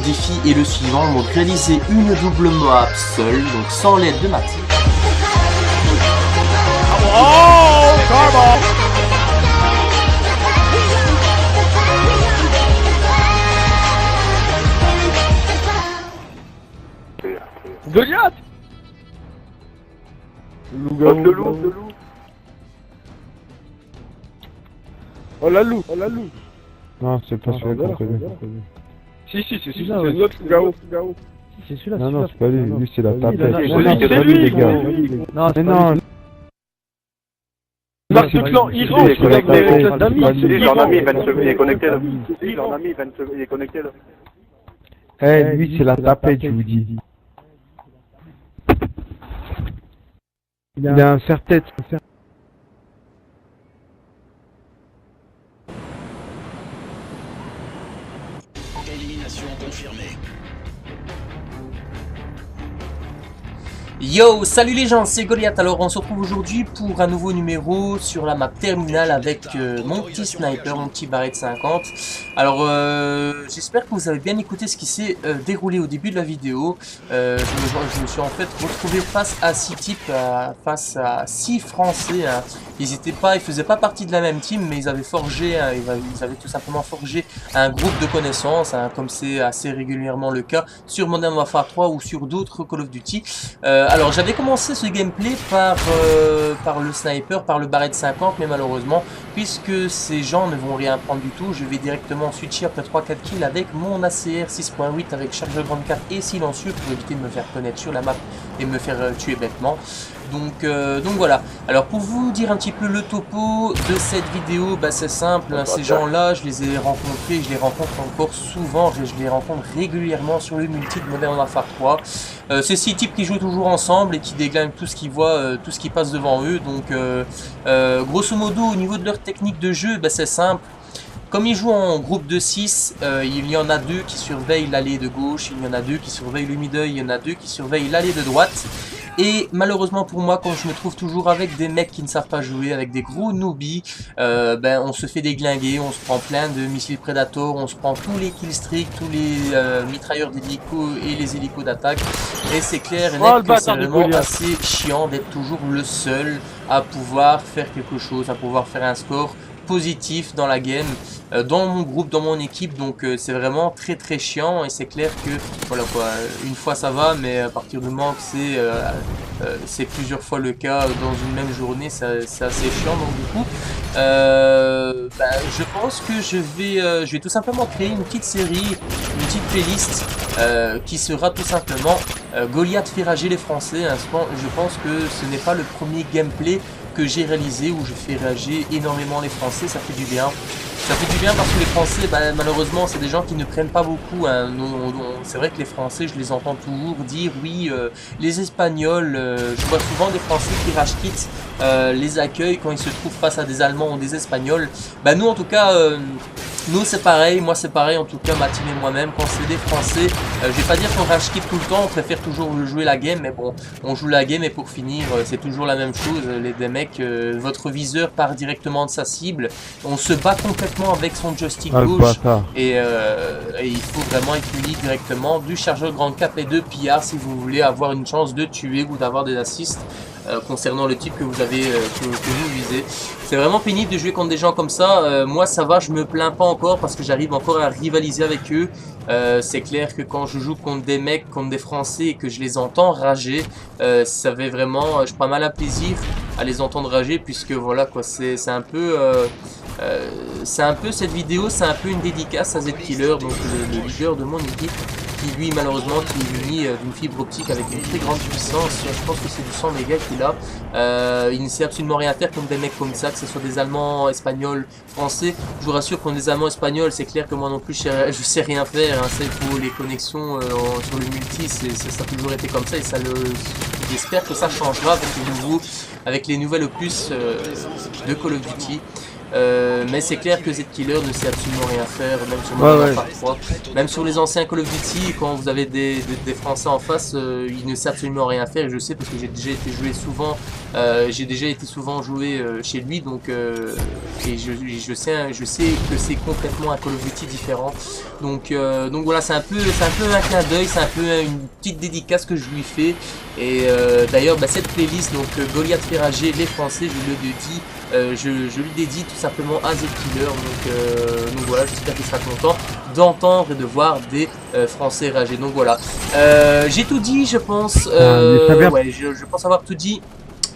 défi est le suivant, donc réaliser une double map seul, donc sans l'aide de ma team. Oh, Karma! Goliath! Le loup. Oh la loup! Non, c'est pas celui-là qu'on connaît. Si, c'est notre loup-garou. C'est celui-là. Non, c'est pas lui. Lui, c'est la tapette. C'est lui, les gars. Non, mais non. Marc Clan, il rentre avec des amis. Si, j'en ai mis 20 secondes, il est connecté là. Si, j'en ai mis 20 secondes, il est connecté là. Eh, lui, c'est la tapette, je vous dis. Il a un serre-tête. Élimination confirmée. Yo, salut les gens, c'est Goliath. Alors on se retrouve aujourd'hui pour un nouveau numéro sur la map terminale avec mon petit sniper, mon petit Barrett 50. Alors j'espère que vous avez bien écouté ce qui s'est déroulé au début de la vidéo. Je me suis en fait retrouvé face à 6 types, face à 6 Français. Hein. Ils faisaient pas partie de la même team, mais ils avaient forgé, ils avaient tout simplement forgé un groupe de connaissances, hein, comme c'est assez régulièrement le cas sur Modern Warfare 3 ou sur d'autres Call of Duty. Alors j'avais commencé ce gameplay par le sniper, par le Barrett 50, mais malheureusement, puisque ces gens ne vont rien prendre du tout, je vais directement switcher après 3-4 kills avec mon ACR 6.8 avec chargeur grande carte et silencieux pour éviter de me faire connaître sur la map et me faire tuer bêtement. Donc voilà. Alors pour vous dire un petit peu le topo de cette vidéo, bah, c'est simple, hein, ces gens-là, je les ai rencontrés, je les rencontre encore souvent, je les rencontre régulièrement sur le multi de Modern Warfare 3. C'est 6 types qui jouent toujours ensemble et qui déglinguent tout ce qu'ils voient, tout ce qui passe devant eux. Donc grosso modo au niveau de leur technique de jeu, bah, c'est simple. Comme ils jouent en groupe de 6, il y en a 2 qui surveillent l'allée de gauche, il y en a 2 qui surveillent le middle, il y en a 2 qui surveillent l'allée de droite. Et malheureusement pour moi, quand je me trouve toujours avec des mecs qui ne savent pas jouer, avec des gros newbies, ben on se fait déglinguer, on se prend plein de missiles Predator, on se prend tous les killstreaks, tous les mitrailleurs d'hélico et les hélicos d'attaque. Et c'est clair et net que c'est vraiment assez chiant d'être toujours le seul à pouvoir faire quelque chose, à pouvoir faire un score positif dans la game, dans mon groupe, dans mon équipe. Donc c'est vraiment très chiant et c'est clair que voilà quoi, une fois ça va, mais à partir du moment que c'est plusieurs fois le cas dans une même journée, c'est assez chiant. Donc du coup je pense que je vais tout simplement créer une petite série, une petite playlist qui sera tout simplement Goliath fait rager les Français. Hein. Je pense que ce n'est pas le premier gameplay que j'ai réalisé où je fais rager énormément les Français. Ça fait du bien. Ça fait du bien parce que les Français, bah, malheureusement, c'est des gens qui ne prennent pas beaucoup. Hein. C'est vrai que les Français, je les entends toujours dire oui, les Espagnols, je vois souvent des Français qui rage quittent les accueils quand ils se trouvent face à des Allemands ou des Espagnols. Bah, nous, en tout cas, nous c'est pareil, moi c'est pareil, en tout cas ma team et moi-même, quand c'est des Français, je vais pas dire qu'on rage quitte tout le temps, on préfère toujours jouer la game, mais bon, on joue la game et pour finir, c'est toujours la même chose, des mecs, votre viseur part directement de sa cible, on se bat complètement avec son joystick gauche, et il faut vraiment être muni directement du chargeur grande cap et de pillard si vous voulez avoir une chance de tuer ou d'avoir des assists. Concernant le type que vous avez que vous visez. C'est vraiment pénible de jouer contre des gens comme ça. Moi ça va, je me plains pas encore parce que j'arrive encore à rivaliser avec eux. C'est clair que quand je joue contre des mecs, contre des Français et que je les entends rager, ça fait vraiment, je prends mal à plaisir à les entendre rager, puisque voilà quoi, c'est un peu cette vidéo, c'est un peu une dédicace à Z-Killer, donc le leader de mon équipe, qui lui malheureusement qui est muni d'une fibre optique avec une très grande puissance. Je pense que c'est du 100 mégas qu'il a. Il ne sait absolument rien faire comme des mecs comme ça, que ce soit des Allemands, Espagnols, Français. Je vous rassure, contre des Allemands, Espagnols, c'est clair que moi non plus je sais rien faire. Hein. C'est pour les connexions sur le multi, ça a toujours été comme ça et j'espère que ça changera avec les nouvelles opus de Call of Duty. Mais c'est clair que Z-Killer ne sait absolument rien faire, même sur Ouais, Modern ouais. Warfare 3. Même sur les anciens Call of Duty, quand vous avez des Français en face, il ne sait absolument rien faire. Et je sais parce que j'ai déjà été souvent joué chez lui, donc et je sais que c'est complètement un Call of Duty différent. Donc voilà, c'est un peu un clin d'œil, c'est un peu une petite dédicace que je lui fais. Et d'ailleurs, cette playlist, donc Goliath fait rager les Français, je lui dédie tout simplement à Z-Killer. Donc voilà, j'espère qu'il sera content d'entendre et de voir des Français rager. Donc voilà, j'ai tout dit, je pense. Ouais, je pense avoir tout dit.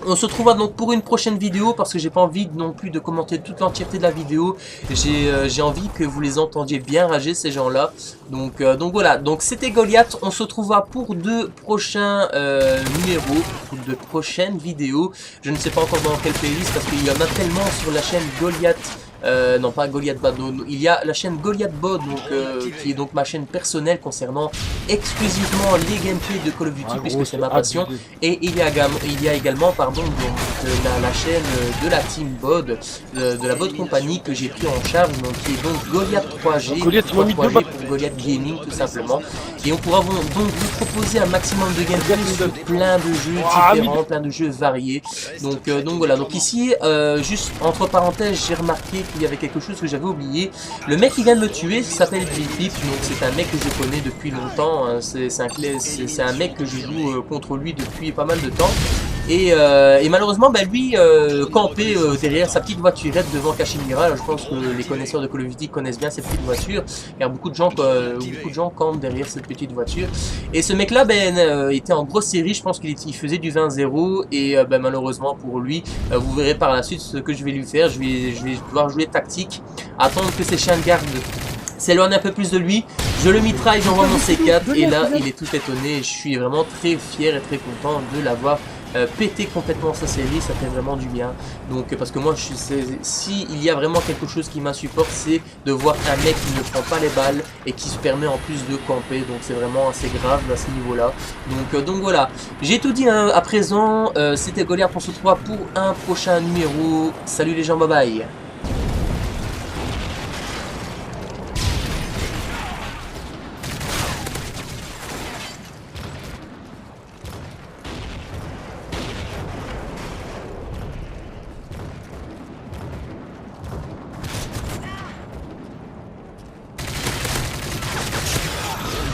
On se retrouvera donc pour une prochaine vidéo parce que j'ai pas envie non plus de commenter toute l'entièreté de la vidéo. J'ai envie que vous les entendiez bien rager ces gens-là. Donc voilà, donc c'était Goliath. On se retrouvera pour de prochains numéros, pour de prochaines vidéos. Je ne sais pas encore dans quelle playlist parce qu'il y en a tellement sur la chaîne Goliath. Non pas Goliath Bod, il y a la chaîne Goliath Bod qui est donc ma chaîne personnelle concernant exclusivement les gameplays de Call of Duty puisque c'est ma passion. Et il y a également la chaîne de la team Bod, de la Bod Company que j'ai pris en charge, donc, qui est donc Goliath 3G, pour Goliath Gaming tout simplement. Et on pourra donc vous proposer un maximum de gameplays sur plein de jeux différents, plein de jeux variés. Donc voilà, donc ici, juste entre parenthèses, j'ai remarqué qu'il y avait quelque chose que j'avais oublié. Le mec qui vient de me tuer s'appelle Blipip, donc c'est un mec que je connais depuis longtemps. Hein. C'est un mec que je joue contre lui depuis pas mal de temps. Et malheureusement, lui campait derrière sa petite voiturette devant Kashimira. Alors, je pense que les connaisseurs de Call of Duty connaissent bien cette petite voiture, car beaucoup de gens campent derrière cette petite voiture. Et ce mec-là, était en grosse série. Je pense qu'il faisait du 20-0 et malheureusement pour lui, vous verrez par la suite ce que je vais lui faire. Je vais devoir jouer tactique, attendre que ses chiens de garde s'éloignent un peu plus de lui. Je le mitraille, j'envoie mon C4 et là, il est tout étonné. Je suis vraiment très fier et très content de l'avoir péter complètement sa série, ça fait vraiment du bien. Donc parce que moi, si il y a vraiment quelque chose qui m'insupporte, c'est de voir un mec qui ne prend pas les balles et qui se permet en plus de camper. Donc c'est vraiment assez grave à ce niveau-là. Donc voilà, j'ai tout dit hein, à présent. C'était Goliath, on se retrouve pour un prochain numéro. Salut les gens, bye bye.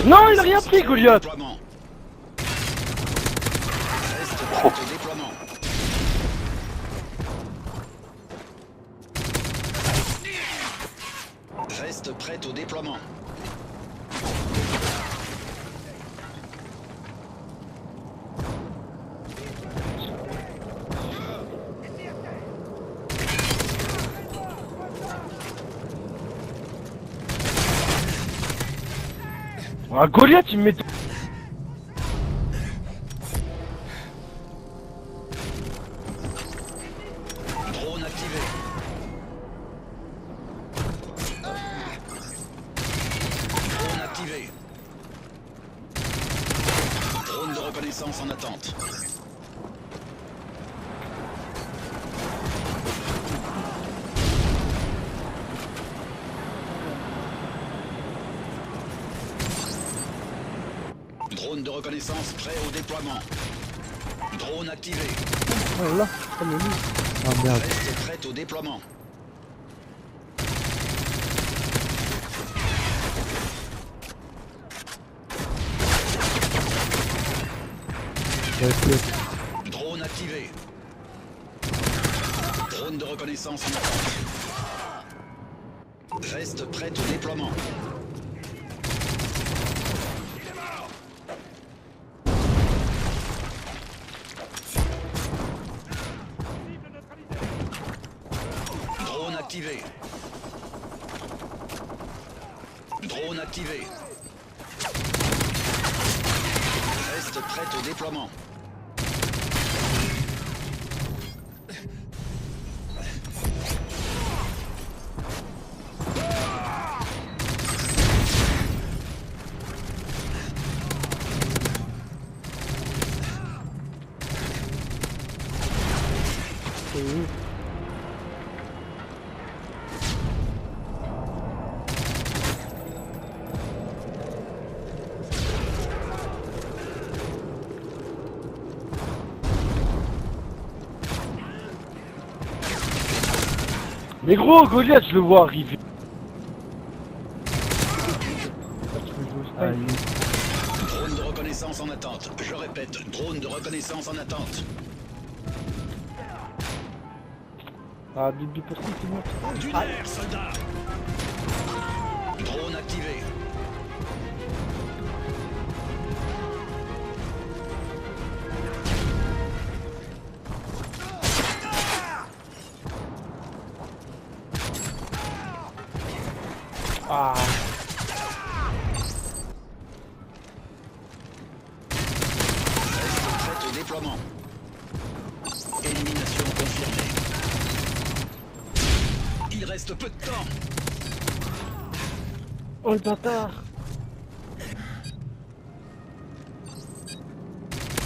Non, il a rien pris, Goliath. Déploiement. Reste prêt au déploiement. Reste prêt au déploiement. Ah, Goliath, il me met... Drone activé. Drone activé. Drone de reconnaissance en attente. Drone de reconnaissance prêt au déploiement. Drone activé. Oh là, ah merde. Reste prêt au déploiement. Drone activé. Drone de reconnaissance en attente. Reste prêt au déploiement. Drone activé. Drone activé. Reste prêt au déploiement. Mais gros, Goliath, je le vois arriver. Drone de reconnaissance en attente. Je répète, drone de reconnaissance en attente. Ah, Bibi, pourquoi tu montes? Du nerf, soldat. Drone activé. Ah. Prête au déploiement. Élimination confirmée. Il reste peu de temps. Oh le bâtard.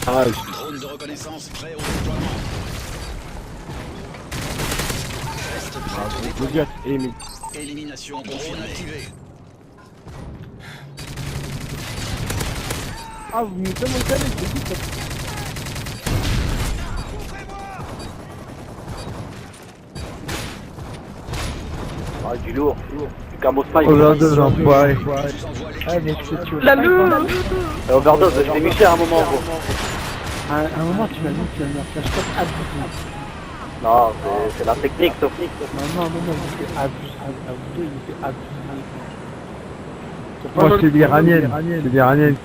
Drone de reconnaissance prêt au déploiement. Reste prêt au déploiement. Goliath, mais... Élimination drone activée. Ah, vous me mettez mon calé, c'est tout ça. Ah, du lourd. Du camo snipe. Oh là, deux enfoirés. Ah, mais c'est tu La lourd. Overdose, je t'ai mis cher à un moment, gros. À un moment, tu m'as dit que tu vas me faire flashback abusé. Non, c'est la technique, Sophie. Non, il fait abusé, il fait abusé. Moi, c'est l'Iranienne. C'est l'Iranienne.